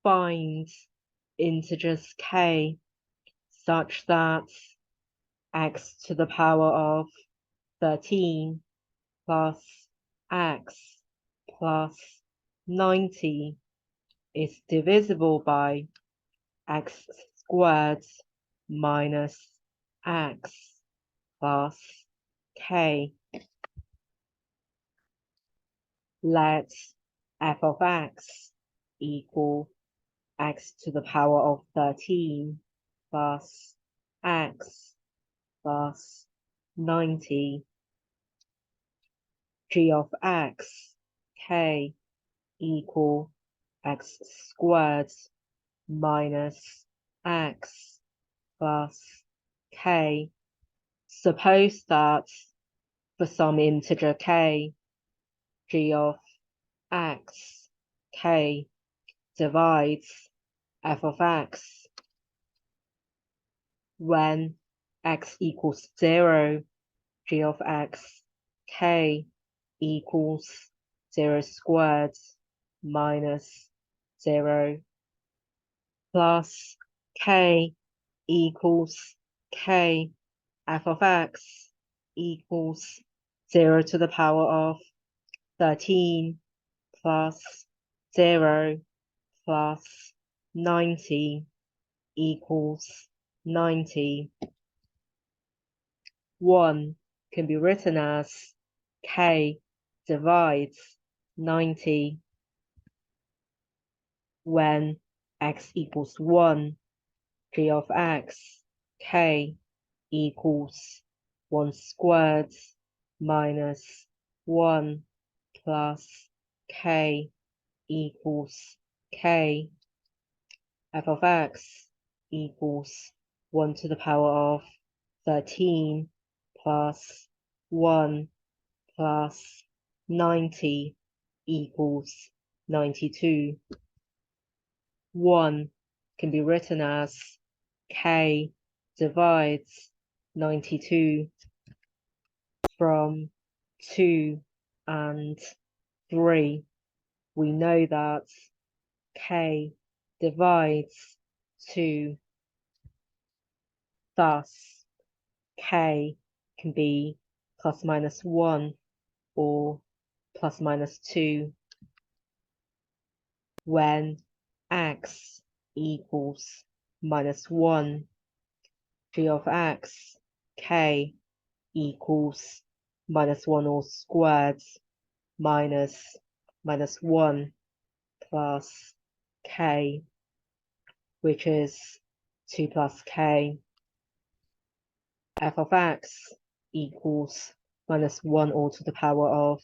find integers k such that x to the power of 13 plus x plus 90 is divisible by x squared minus x plus k. Let f of x equal x to the power of 13 plus x plus 90, g of x, k, equal x squared minus x plus k. Suppose that for some integer k, g of x, k divides f of x when x equals 0, g of x, k equals 0 squared minus 0 plus k equals k, f of x equals 0 to the power of 13 plus 0 plus 90 equals 90. 1 can be written as k divides 90 when x equals 1, g of x, k equals 1 squared minus 1 plus k equals k. f of x equals 1 to the power of 13 plus 1 plus 90 equals 92. 1 can be written as k divides 92. From 2 and 3, we know that k divides 2. Thus, k can be plus minus 1 or plus minus 2 when x equals minus 1, g of x, k equals minus 1 all squared minus 1 plus k, which is 2 plus k. f of x equals minus 1 all to the power of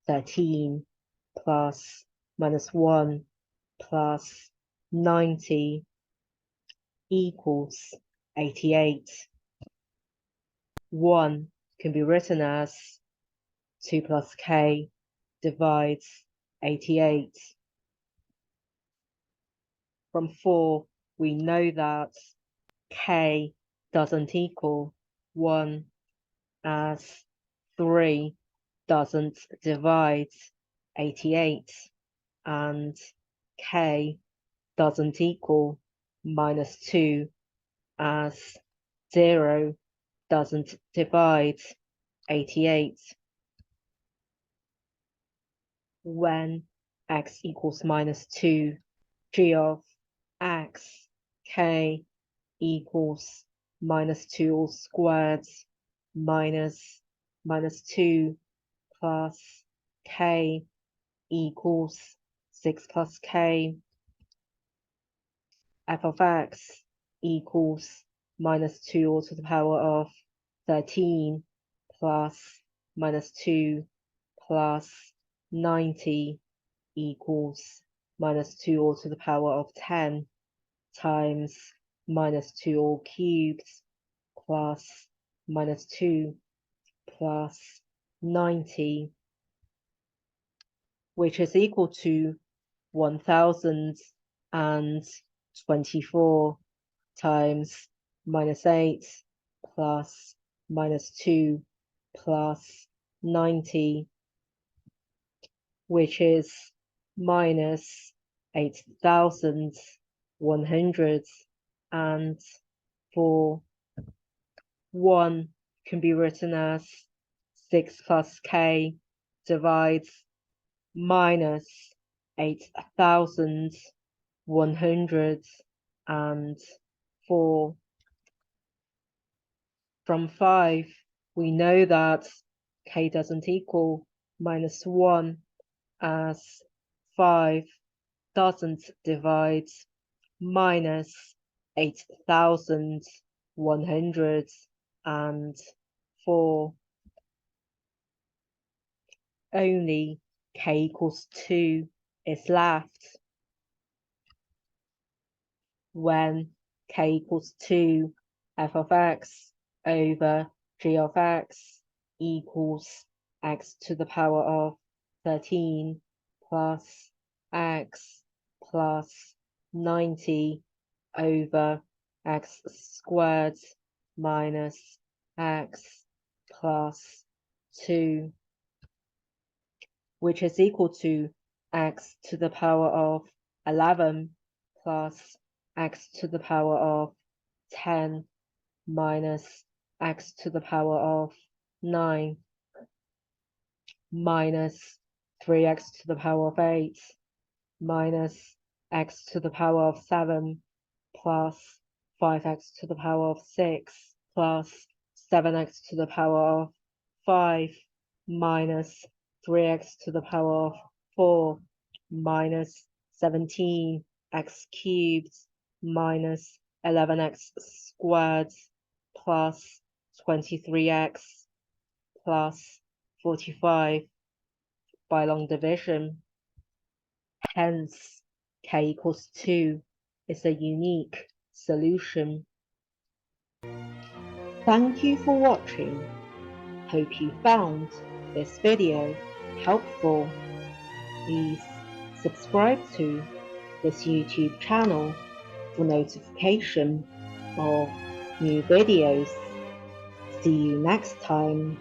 13 plus minus 1 plus 90 equals 88. 1 can be written as 2 plus k divides 88. From 4, we know that k doesn't equal 1 as 3 doesn't divide 88 and k doesn't equal minus 2 as 0 doesn't divide 88. When x equals minus 2, g of x, k equals minus 2 all squared minus 2 plus k equals 6 plus k. f of x equals minus 2 all to the power of 13 plus minus 2 plus 90 equals minus 2 all to the power of 10 times minus 2 all cubed plus minus 2 plus 90, which is equal to 1024 times minus 8 plus minus 2 plus 90, which is minus 8,104. 1 can be written as 6 plus k divides minus 8,104. From 5, we know that k doesn't equal minus 1, as 5 doesn't divide minus 8,104. Only k equals 2 is left. When k equals 2, f of x over g of x equals x to the power of 13 plus x plus 90 over x squared minus x plus 2, which is equal to x to the power of 11 plus x to the power of 10 minus x to the power of 9 minus 3x to the power of 8 minus x to the power of 7 plus 5x to the power of 6 plus 7x to the power of 5 minus 3x to the power of 4 minus 17x cubed minus 11x squared plus 23x plus 45 by long division. Hence, k equals 2 is a unique solution. Thank you for watching. Hope you found this video helpful. Please subscribe to this YouTube channel for notification of new videos. See you next time.